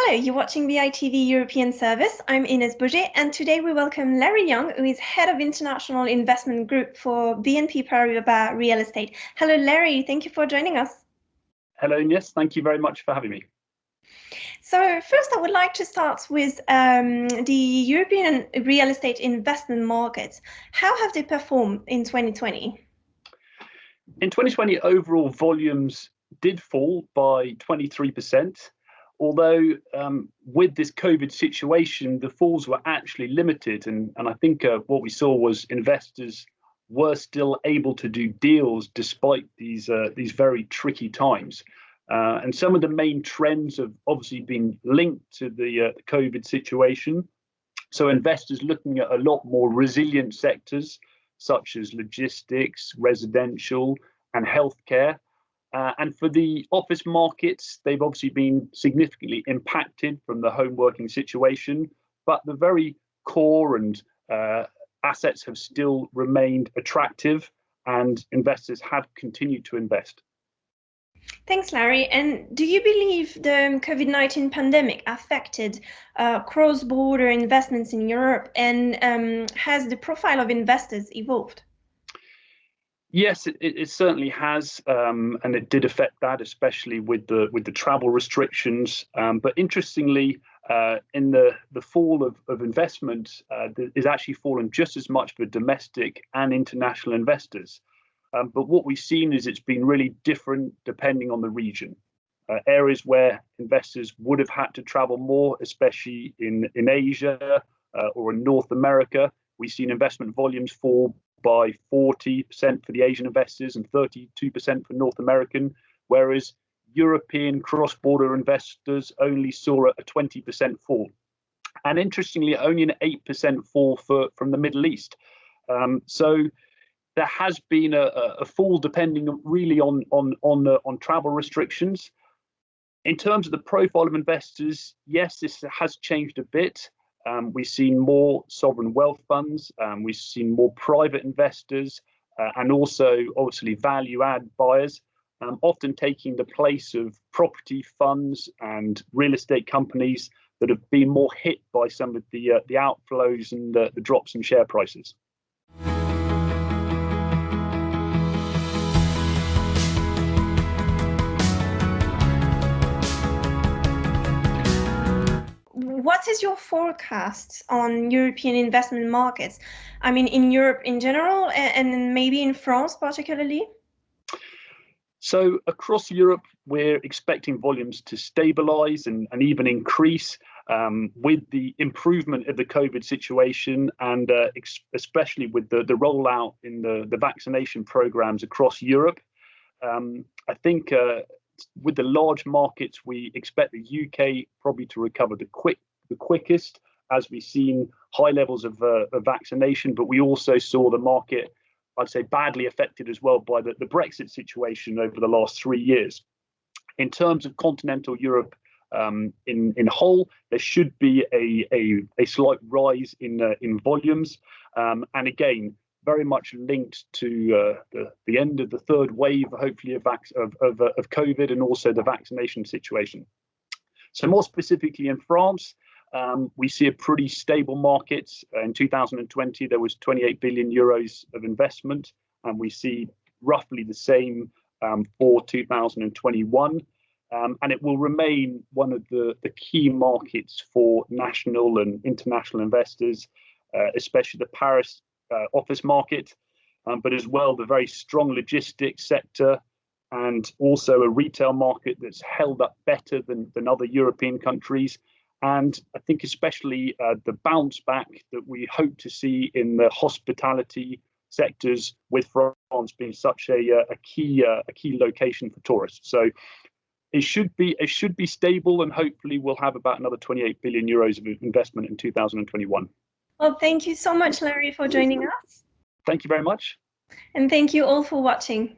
Hello, you're watching BiTV European Service. I'm Ines Bouget, and today we welcome Larry Young, who is Head of International Investment Group for BNP Paribas Real Estate. Hello, Larry. Thank you for joining us. Hello, Ines. Thank you very much for having me. So first, I would like to start with the European real estate investment markets. How have they performed in 2020? In 2020, overall volumes did fall by 23%, although with this COVID situation, the falls were actually limited. And I think what we saw was investors were still able to do deals despite these very tricky times. And some of the main trends have obviously been linked to the COVID situation. So investors looking at a lot more resilient sectors, such as logistics, residential, and healthcare. And for the office markets, they've obviously been significantly impacted from the home working situation, but the very core and assets have still remained attractive, and investors have continued to invest. Thanks, Larry. And do you believe the COVID-19 pandemic affected cross-border investments in Europe, and has the profile of investors evolved? Yes, it certainly has, and it did affect that, especially with the travel restrictions. But interestingly, in the fall of investment is actually fallen just as much for domestic and international investors. But what we've seen is it's been really different depending on the region. Areas where investors would have had to travel more, especially in Asia or in North America, we've seen investment volumes fall by 40% for the Asian investors and 32% for North American, whereas European cross-border investors only saw a 20% fall. And interestingly, only an 8% fall from the Middle East. So there has been a fall depending really on travel restrictions. In terms of the profile of investors, yes, this has changed a bit. We've seen more sovereign wealth funds, we've seen more private investors, and also obviously value-add buyers, often taking the place of property funds and real estate companies that have been more hit by some of the outflows and the drops in share prices. What is your forecast on European investment markets? I mean, in Europe in general, and maybe in France particularly? So across Europe, we're expecting volumes to stabilize and even increase with the improvement of the COVID situation, and especially with the rollout in the vaccination programs across Europe. I think with the large markets, we expect the UK probably to recover the quickest, as we've seen high levels of vaccination, but we also saw the market, I'd say, badly affected as well by the Brexit situation over the last 3 years. In terms of continental Europe in whole, there should be a slight rise in volumes, and again, very much linked to the end of the third wave, hopefully, of COVID, and also the vaccination situation. So more specifically in France, we see a pretty stable market. In 2020, there was 28 billion euros of investment, and we see roughly the same for 2021. And it will remain one of the key markets for national and international investors, especially the Paris office market, but as well the very strong logistics sector, and also a retail market that's held up better than other European countries. And I think especially the bounce back that we hope to see in the hospitality sectors, with France being such a key location for tourists. So it should be stable, and hopefully we'll have about another 28 billion euros of investment in 2021. Well, thank you so much, Larry, for joining us. Thank you very much. And thank you all for watching.